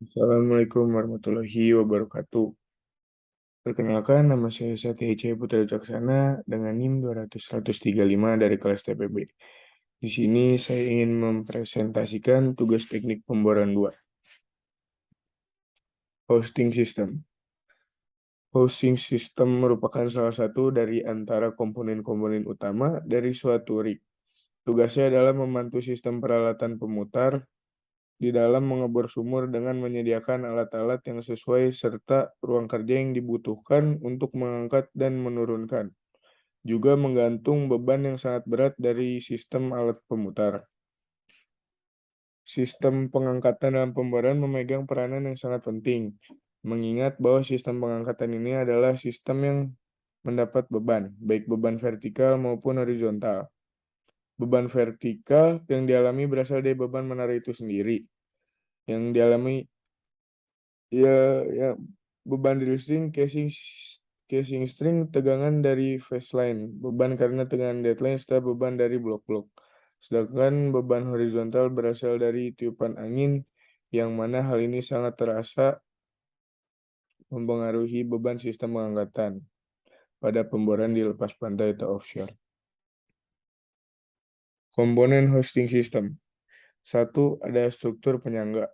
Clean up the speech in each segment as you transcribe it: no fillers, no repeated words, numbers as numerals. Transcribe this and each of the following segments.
Assalamualaikum warahmatullahi wabarakatuh. Perkenalkan, nama saya Satya Ece Putra Wicaksana dengan NIM 200-135 dari kelas TPB. Di sini saya ingin mempresentasikan tugas teknik pemboran 2. Hosting System. Hosting System merupakan salah satu dari antara komponen-komponen utama dari suatu rig. Tugasnya adalah membantu sistem peralatan pemutar di dalam mengebor sumur dengan menyediakan alat-alat yang sesuai serta ruang kerja yang dibutuhkan untuk mengangkat dan menurunkan. Juga menggantung beban yang sangat berat dari sistem alat pemutar. Sistem pengangkatan dalam pemboran memegang peranan yang sangat penting, mengingat bahwa sistem pengangkatan ini adalah sistem yang mendapat beban, baik beban vertikal maupun horizontal. Beban vertikal yang dialami berasal dari beban menara itu sendiri, yang dialami ya beban drill string, casing string, tegangan dari phase line, beban karena tegangan deadline serta beban dari blok-blok. Sedangkan beban horizontal berasal dari tiupan angin, yang mana hal ini sangat terasa mempengaruhi beban sistem pengangkatan pada pemboran di lepas pantai atau offshore. Komponen hosting system. 1. Ada struktur penyangga.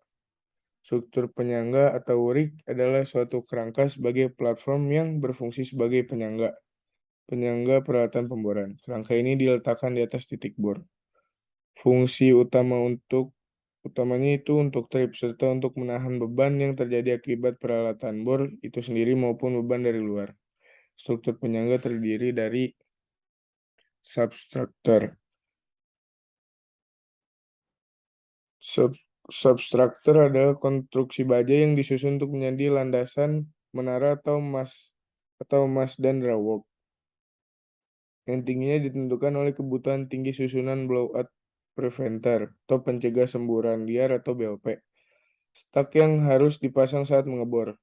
Struktur penyangga atau rig adalah suatu kerangka sebagai platform yang berfungsi sebagai penyangga peralatan pemboran. Kerangka ini diletakkan di atas titik bor. Fungsi utamanya itu untuk trip serta untuk menahan beban yang terjadi akibat peralatan bor itu sendiri maupun beban dari luar. Struktur penyangga terdiri dari substruktur. Substruktur adalah konstruksi baja yang disusun untuk menjadi landasan menara atau mas dan drawwork, yang tingginya ditentukan oleh kebutuhan tinggi susunan blowout preventer atau pencegah semburan liar atau BOP. Stak yang harus dipasang saat mengebor.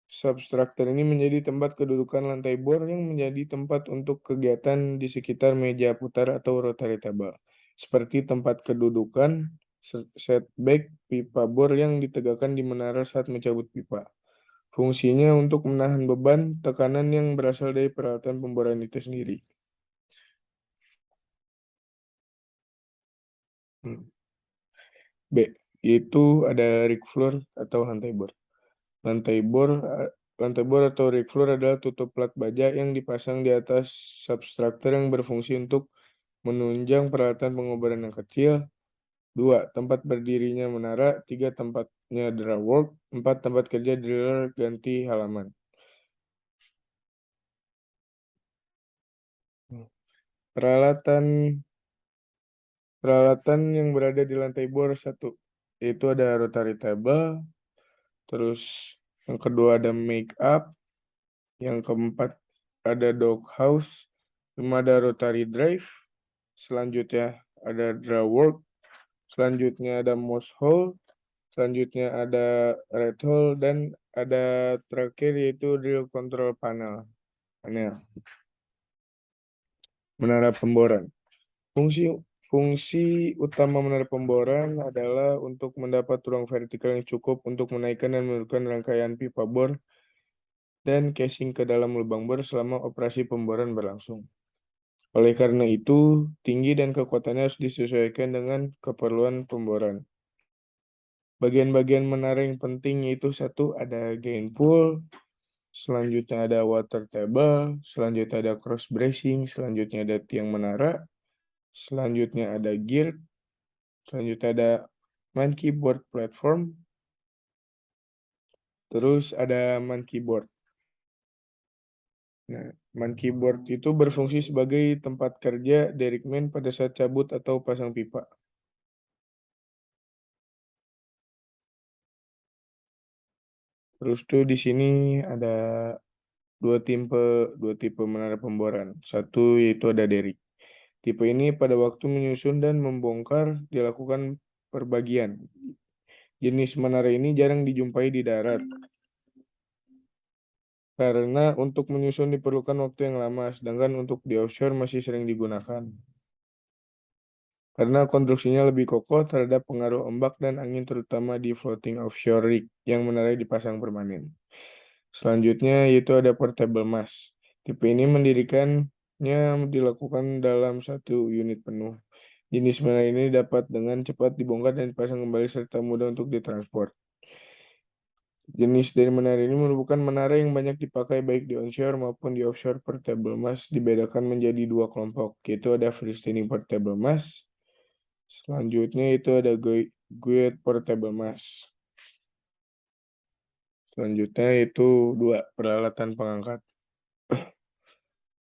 Substruktur ini menjadi tempat kedudukan lantai bor yang menjadi tempat untuk kegiatan di sekitar meja putar atau rotary table, seperti tempat kedudukan setback pipa bor yang ditegakkan di menara saat mencabut pipa. Fungsinya untuk menahan beban tekanan yang berasal dari peralatan pemboran itu sendiri. B. Yaitu ada rig floor atau lantai bor. Lantai bor atau rig floor adalah tutup plat baja yang dipasang di atas substruktur yang berfungsi untuk menunjang peralatan pengobaran yang kecil. 2. Tempat berdirinya menara. 3. Tempatnya drawwork. 4. Tempat kerja driller ganti halaman. Peralatan yang berada di lantai bor 1, yaitu ada rotary table, terus yang kedua ada make up, yang keempat ada doghouse, 5 ada rotary drive, selanjutnya ada drawwork, selanjutnya ada mouse hole, selanjutnya ada red hole, dan ada terakhir yaitu drill control panel. Menara pemboran. Fungsi utama menara pemboran adalah untuk mendapat ruang vertikal yang cukup untuk menaikkan dan menurunkan rangkaian pipa bor dan casing ke dalam lubang bor selama operasi pemboran berlangsung. Oleh karena itu, tinggi dan kekuatannya harus disesuaikan dengan keperluan pemboran. Bagian-bagian menara yang penting yaitu 1. Ada gain pool, selanjutnya ada water table, selanjutnya ada cross bracing, selanjutnya ada tiang menara, selanjutnya ada gear, selanjutnya ada main keyboard platform, terus ada main keyboard. Nah, main keyboard itu berfungsi sebagai tempat kerja derrickman pada saat cabut atau pasang pipa. Terus tuh di sini ada dua tipe menara pemboran. 1 yaitu ada derrick. Tipe ini pada waktu menyusun dan membongkar dilakukan perbagian. Jenis menara ini jarang dijumpai di darat, karena untuk menyusun diperlukan waktu yang lama, sedangkan untuk di offshore masih sering digunakan. karena konstruksinya lebih kokoh terhadap pengaruh ombak dan angin terutama di floating offshore rig yang menara dipasang permanen. Selanjutnya yaitu ada portable mast. Tipe ini mendirikannya dilakukan dalam satu unit penuh. Jenis menara ini dapat dengan cepat dibongkar dan dipasang kembali serta mudah untuk ditransport. Jenis dari menara ini merupakan menara yang banyak dipakai baik di onshore maupun di offshore. Portable mast dibedakan menjadi dua kelompok, yaitu ada freestanding portable mast. Selanjutnya itu ada guide portable mast. Selanjutnya itu dua peralatan pengangkat.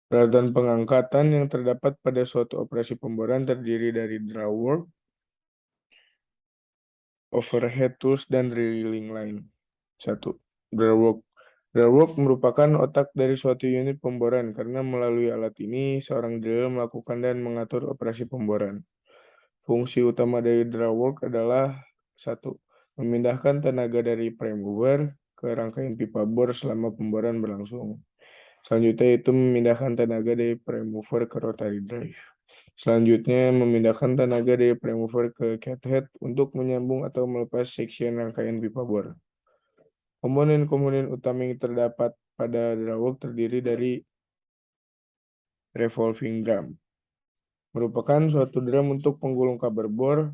Peralatan pengangkatan yang terdapat pada suatu operasi pemboran terdiri dari drawwork, overhead tools, dan drilling line. 1. Drawwork. Drawwork merupakan otak dari suatu unit pemboran karena melalui alat ini seorang driller melakukan dan mengatur operasi pemboran. Fungsi utama dari drawwork adalah 1. Memindahkan tenaga dari prime mover ke rangkaian pipa bor selama pemboran berlangsung. Selanjutnya itu memindahkan tenaga dari prime mover ke rotary drive. Selanjutnya memindahkan tenaga dari prime mover ke cathead untuk menyambung atau melepas section rangkaian pipa bor. Komponen-komponen utama yang terdapat pada drawwork terdiri dari revolving drum. Merupakan suatu drum untuk penggulung kabar bor.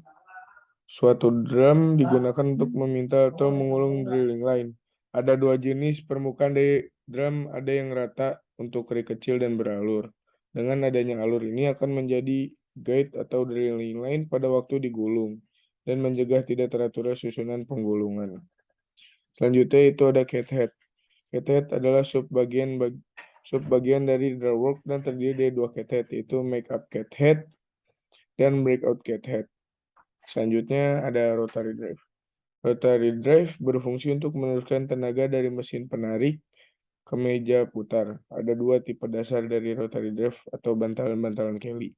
Suatu drum digunakan untuk meminta atau mengulung drilling line. Ada dua jenis permukaan dari drum, ada yang rata untuk rig kecil dan beralur. Dengan adanya alur ini akan menjadi guide atau drilling line pada waktu digulung dan mencegah tidak teraturnya susunan penggulungan. Selanjutnya itu ada cathead. Cathead adalah subbagian dari drawwork dan terdiri dari dua cathead, yaitu make up cathead dan breakout cathead. Selanjutnya ada rotary drive. Rotary drive berfungsi untuk meneruskan tenaga dari mesin penarik ke meja putar. Ada dua tipe dasar dari rotary drive atau bantalan-bantalan Kelly.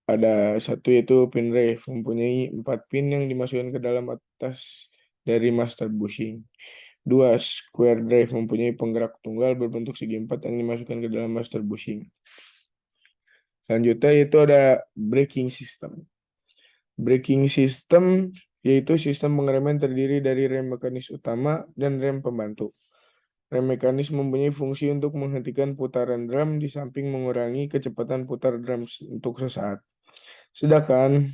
Ada satu yaitu pin drive, mempunyai 4 pin yang dimasukkan ke dalam atas dari master bushing. 2. Square drive, mempunyai penggerak tunggal berbentuk segi empat yang dimasukkan ke dalam master bushing. Selanjutnya itu ada braking system. Braking system yaitu sistem pengereman terdiri dari rem mekanis utama dan rem pembantu. Rem mekanis mempunyai fungsi untuk menghentikan putaran drum di samping mengurangi kecepatan putar drum untuk sesaat. Sedangkan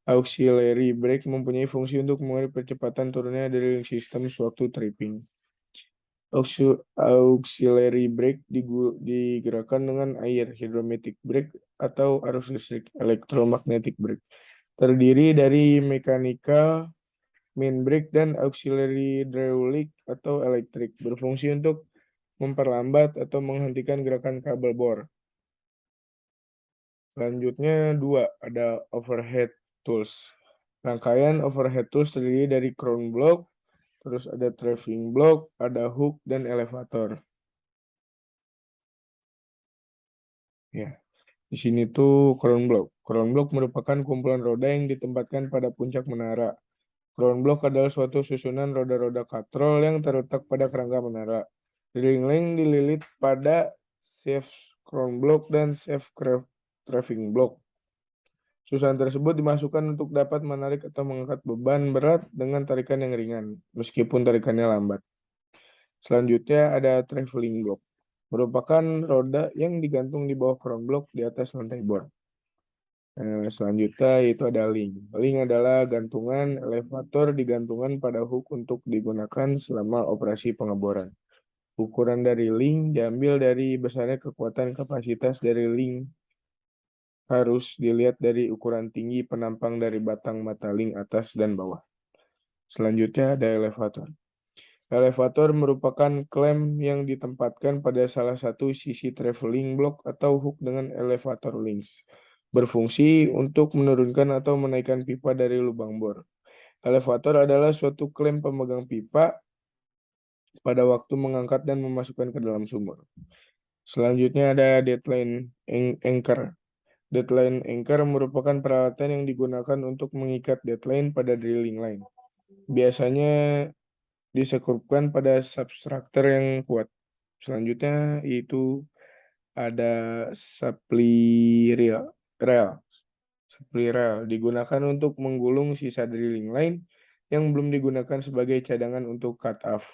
auxiliary brake mempunyai fungsi untuk mengurangi percepatan turunnya drilling system sewaktu tripping. Auxiliary brake digerakkan dengan air, hydromatic brake, atau arus listrik, electromagnetic brake. Terdiri dari mechanical, main brake, dan auxiliary hydraulic atau elektrik. Berfungsi untuk memperlambat atau menghentikan gerakan kabel bor. Selanjutnya 2, ada overhead tools. Rangkaian overhead tools terdiri dari crown block, terus ada traveling block, ada hook, dan elevator. Ya, di sini tuh crown block. Crown block merupakan kumpulan roda yang ditempatkan pada puncak menara. Crown block adalah suatu susunan roda-roda katrol yang terletak pada kerangka menara. Drilling line dililit pada safe crown block dan safe traveling block. Susunan tersebut dimasukkan untuk dapat menarik atau mengangkat beban berat dengan tarikan yang ringan, meskipun tarikannya lambat. Selanjutnya ada traveling block. Merupakan roda yang digantung di bawah crown block di atas lantai bor. Selanjutnya itu ada link. Link adalah gantungan elevator digantungan pada hook untuk digunakan selama operasi pengeboran. Ukuran dari link diambil dari besarnya kekuatan kapasitas dari link. Harus dilihat dari ukuran tinggi penampang dari batang mata link atas dan bawah. Selanjutnya ada elevator. Elevator merupakan klem yang ditempatkan pada salah satu sisi traveling block atau hook dengan elevator links. Berfungsi untuk menurunkan atau menaikkan pipa dari lubang bor. Elevator adalah suatu klem pemegang pipa pada waktu mengangkat dan memasukkan ke dalam sumur. Selanjutnya ada deadline anchor. Deadline anchor merupakan peralatan yang digunakan untuk mengikat deadline pada drilling line. Biasanya disekurkan pada substruktur yang kuat. Selanjutnya itu ada supply rail. spiral digunakan untuk menggulung sisa drilling line yang belum digunakan sebagai cadangan untuk cut off.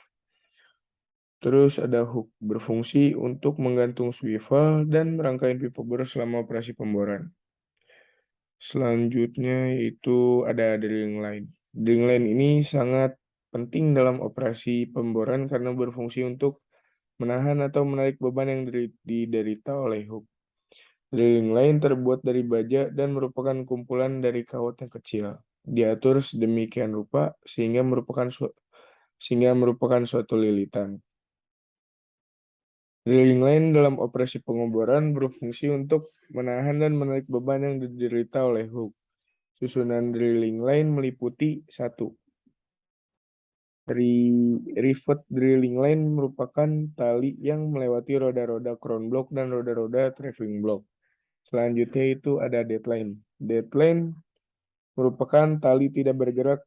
Terus ada hook berfungsi untuk menggantung swivel dan rangkaian pipa bor selama operasi pemboran. Selanjutnya itu ada drilling line. Drilling line ini sangat penting dalam operasi pemboran karena berfungsi untuk menahan atau menarik beban yang diderita oleh hook. Drilling line terbuat dari baja dan merupakan kumpulan dari kawat yang kecil. Diatur sedemikian rupa sehingga merupakan suatu lilitan. Drilling line dalam operasi pengeboran berfungsi untuk menahan dan menarik beban yang diderita oleh hook. Susunan drilling line meliputi 1. Rivet drilling line merupakan tali yang melewati roda-roda crown block dan roda-roda driving block. Selanjutnya itu ada deadline. Deadline merupakan tali tidak bergerak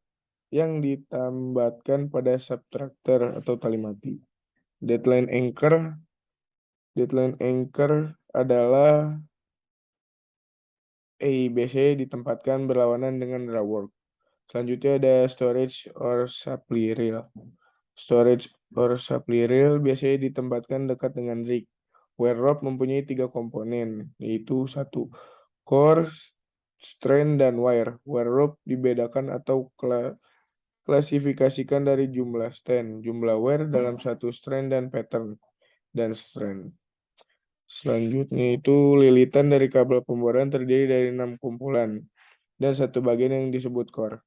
yang ditambatkan pada subtractor atau tali mati. Deadline anchor adalah biasanya ditempatkan berlawanan dengan drawwork. Selanjutnya ada storage or supply rail. Storage or supply rail biasanya ditempatkan dekat dengan rig. Wear rope mempunyai 3 komponen, yaitu 1. Core, strain, dan wire. Wear rope dibedakan atau klasifikasikan dari jumlah stand, jumlah wear dalam satu strain dan pattern, dan strain. Selanjutnya itu lilitan dari kabel pemboran terdiri dari 6 kumpulan dan satu bagian yang disebut core.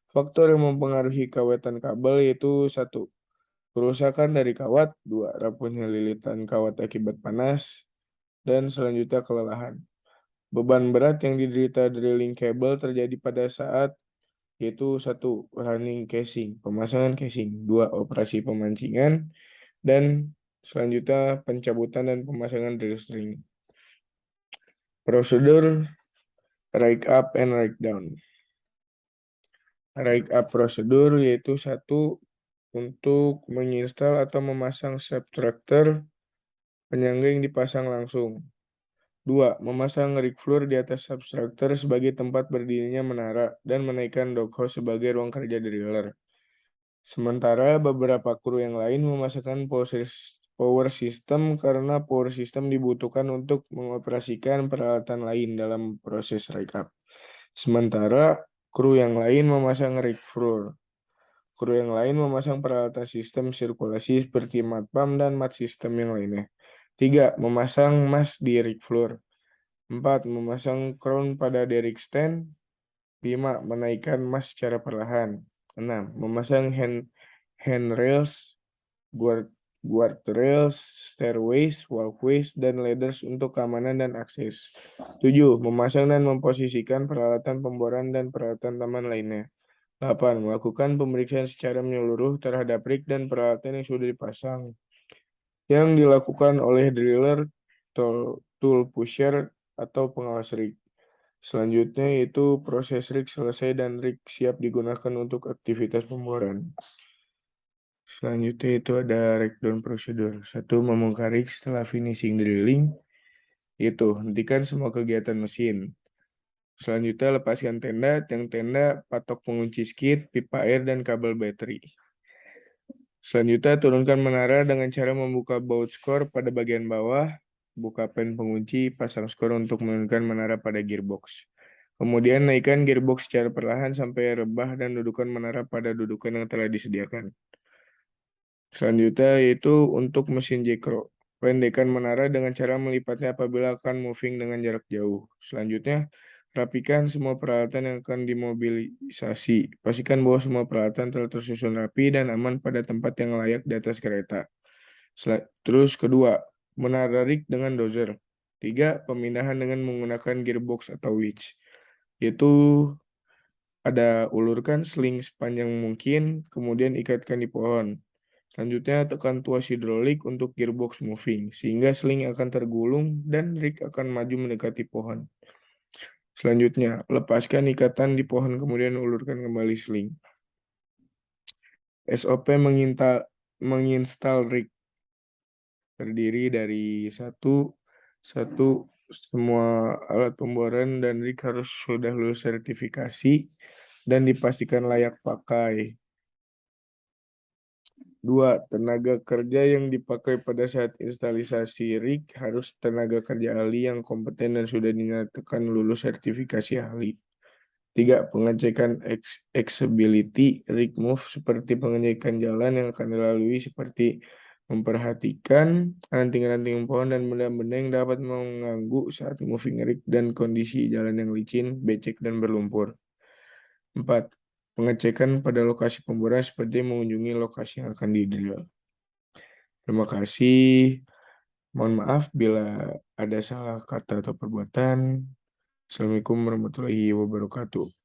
Faktor yang mempengaruhi kawetan kabel yaitu 1. Kerusakan dari kawat, 2. Rapuhnya lilitan kawat akibat panas, dan selanjutnya kelelahan. Beban berat yang diderita drilling cable terjadi pada saat yaitu 1. Running casing, pemasangan casing, 2. Operasi pemancingan, dan selanjutnya pencabutan dan pemasangan drill string. Prosedur rake up and rake down. Rake up prosedur yaitu 1. Untuk menginstal atau memasang subtractor penyangga yang dipasang langsung. 2. Memasang rig floor di atas subtractor sebagai tempat berdirinya menara dan menaikkan doghouse sebagai ruang kerja driller. Sementara beberapa kru yang lain memasangkan power system karena power system dibutuhkan untuk mengoperasikan peralatan lain dalam proses rake up. Sementara kru yang lain memasang rig floor. Kru yang lain memasang peralatan sistem sirkulasi seperti mat pump dan mat sistem yang lainnya. 3. Memasang mas di rig floor. 4. Memasang crown pada derrick stand. 5. Menaikkan mas secara perlahan. 6. Memasang handrails, guard rails, stairways, walkways, dan ladders untuk keamanan dan akses. 7. Memasang dan memposisikan peralatan pemboran dan peralatan taman lainnya. 8. Melakukan pemeriksaan secara menyeluruh terhadap rig dan peralatan yang sudah dipasang, yang dilakukan oleh driller, tool pusher, atau pengawas rig. Selanjutnya itu proses rig selesai dan rig siap digunakan untuk aktivitas pemboran. Selanjutnya itu ada breakdown prosedur. 1. Membongkar rig setelah finishing drilling. Itu hentikan semua kegiatan mesin. Selanjutnya lepaskan tenda, tiang tenda, patok pengunci skid, pipa air, dan kabel baterai. Selanjutnya turunkan menara dengan cara membuka baut skor pada bagian bawah, buka pen pengunci, pasang skor untuk menurunkan menara pada gearbox. Kemudian naikkan gearbox secara perlahan sampai rebah dan dudukan menara pada dudukan yang telah disediakan. Selanjutnya yaitu untuk mesin J-Crow. Pendekkan menara dengan cara melipatnya apabila akan moving dengan jarak jauh. Selanjutnya, rapikan semua peralatan yang akan dimobilisasi. Pastikan bahwa semua peralatan telah tersusun rapi dan aman pada tempat yang layak di atas kereta. Terus kedua, menara rig dengan dozer. 3. Pemindahan dengan menggunakan gearbox atau winch. Yaitu ada ulurkan sling sepanjang mungkin, kemudian ikatkan di pohon. Selanjutnya tekan tuas hidrolik untuk gearbox moving, sehingga sling akan tergulung dan rig akan maju mendekati pohon. Selanjutnya, lepaskan ikatan di pohon kemudian ulurkan kembali sling. SOP menginstal rig terdiri dari satu semua alat pemboran dan rig harus sudah lulus sertifikasi dan dipastikan layak pakai. 2. Tenaga kerja yang dipakai pada saat instalisasi rig harus tenaga kerja ahli yang kompeten dan sudah dinyatakan lulus sertifikasi ahli. 3. Pengecekan accessibility rig move seperti pengecekan jalan yang akan dilalui seperti memperhatikan ranting-ranting pohon dan benda-benda yang dapat mengganggu saat moving rig dan kondisi jalan yang licin, becek, dan berlumpur. 4. Pengecekan pada lokasi pemboran seperti mengunjungi lokasi yang akan di-drill. Terima kasih. Mohon maaf bila ada salah kata atau perbuatan. Assalamualaikum warahmatullahi wabarakatuh.